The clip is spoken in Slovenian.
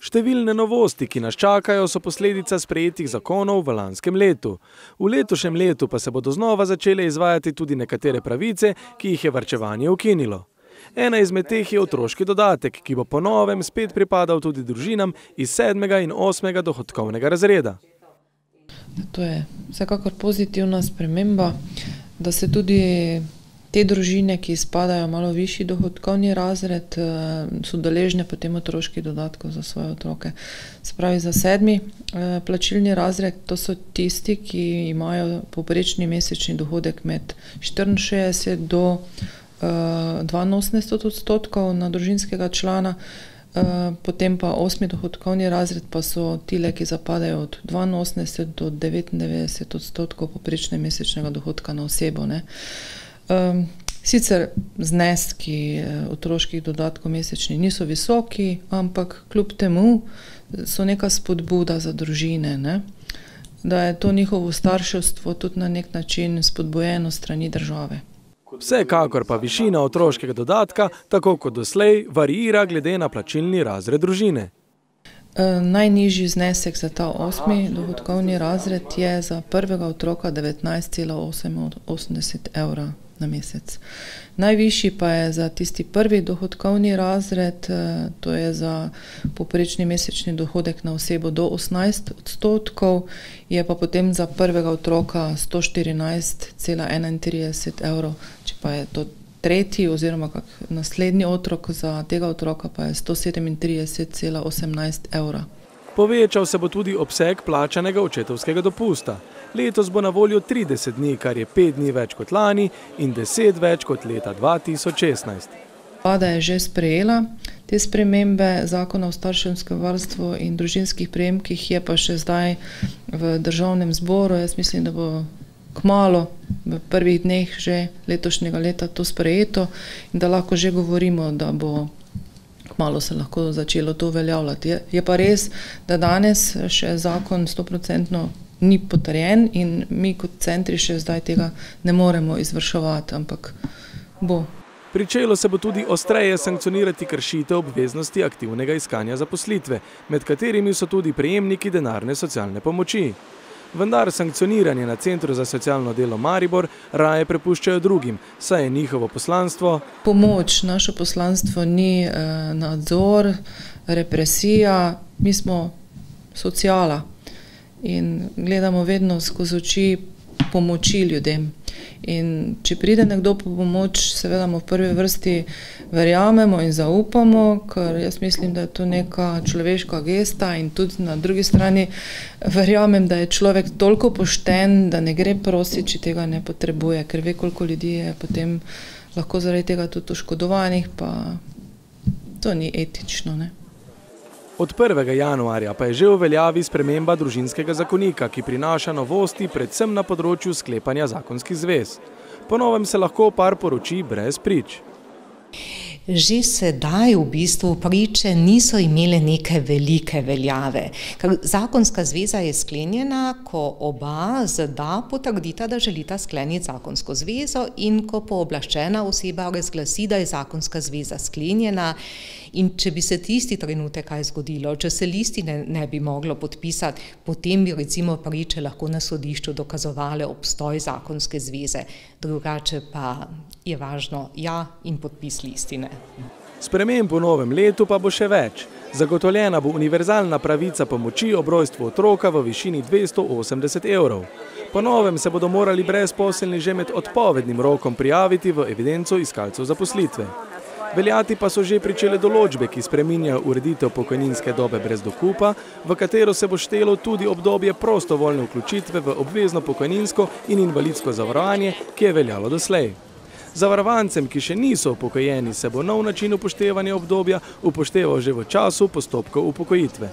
Številne novosti, ki nas čakajo, so posledica sprejetih zakonov v lanskem letu. V letošnjem letu pa se bodo znova začele izvajati tudi nekatere pravice, ki jih je varčevanje ukinilo. Ena izmed teh je otroški dodatek, ki bo po novem spet pripadal tudi družinam iz 7. in 8. dohodkovnega razreda. To je vsekakor pozitivna sprememba, da se tudi te družine, ki spadajo malo višji dohodkovni razred, so deležne potem otroških dodatkov za svoje otroke. Se pravi, za 7. plačilni razred, to so tisti, ki imajo povprečni mesečni dohodek med 64 do 82 odstotkov na družinskega člana, potem pa 8. dohodkovni razred pa so tile, ki zapadajo od 82 do 99 odstotkov povprečnega mesečnega dohodka na osebo, ne. Sicer zneski otroških dodatkov mesečni niso visoki, ampak kljub temu so neka spodbuda za družine, ne? Da je to njihovo starševstvo tudi na nek način spodbujeno strani države. Vsekakor pa višina otroškega dodatka, tako kot doslej, variira glede na plačilni razred družine. Najnižji znesek za ta 8. dohodkovni razred je za prvega otroka 19,88 evra na mesec. Najvišji pa je za tisti prvi dohodkovni razred, to je za povprečni mesečni dohodek na osebo do 18 odstotkov, je pa potem za prvega otroka 114,31 evrov, če pa je to tretji oziroma naslednji otrok, za tega otroka pa je 137,18 evra. Povečal se bo tudi obseg plačanega očetovskega dopusta. Letos bo na voljo 30 dni, kar je 5 dni več kot lani in 10 več kot leta 2016. Vlada je že sprejela te spremembe Zakona o starševskem varstvu in družinskih prejemkih, je pa še zdaj v Državnem zboru. Jaz mislim, da bo kmalu, v prvih dneh že letošnjega leta to sprejeto in da lahko že govorimo, da bo kmalu se lahko začelo to uveljavljati. Je pa res, da danes še zakon 100% ni potrjen in mi kot centri še zdaj tega ne moremo izvrševati, ampak bo. Pričelo se bo tudi ostreje sankcionirati kršitev obveznosti aktivnega iskanja zaposlitve, med katerimi so tudi prejemniki denarne socialne pomoči. Vendar sankcioniranje na Centru za socialno delo Maribor raje prepuščajo drugim, saj je njihovo poslanstvo pomoč. Naše poslanstvo ni nadzor, represija, mi smo sociala in gledamo vedno skozi oči pomoči ljudem. In če pride nekdo po pomoč, seveda mu v prvi vrsti verjamemo in zaupamo, ker jaz mislim, da je to neka človeška gesta in tudi na drugi strani verjamem, da je človek toliko pošten, da ne gre prositi, če tega ne potrebuje, ker ve, koliko ljudi je potem lahko zaradi tega tudi oškodovanih, pa to ni etično, ne. Od 1. januarja pa je že v veljavi sprememba družinskega zakonika, ki prinaša novosti predvsem na področju sklepanja zakonskih zvez. Po novem se lahko par poroči brez prič. Že sedaj v bistvu priče niso imele neke velike veljave. Ker zakonska zveza je sklenjena, ko oba zda potrdita, da želita skleniti zakonsko zvezo in ko pooblaščena oseba razglasi, da je zakonska zveza sklenjena. In če bi se tisti trenutek kaj zgodilo, če se listine ne bi moglo podpisati, potem bi recimo priče lahko na sodišču dokazovale obstoj zakonske zveze. Drugače pa je važno ja in podpis listine. Sprememb v novem letu pa bo še več. Zagotovljena bo univerzalna pravica pomoči ob rojstvu otroka v višini 280 evrov. Po novem se bodo morali brezposelni že med odpovednim rokom prijaviti v evidenco iskalcev zaposlitve. Veljati pa so že pričele določbe, ki spreminjajo ureditev pokojninske dobe brez dokupa, v katero se bo štelo tudi obdobje prostovoljne vključitve v obvezno pokojninsko in invalidsko zavarovanje, ki je veljalo doslej. Zavarovancem, ki še niso upokojeni, se bo nov način upoštevanja obdobja upošteval že v času postopkov upokojitve.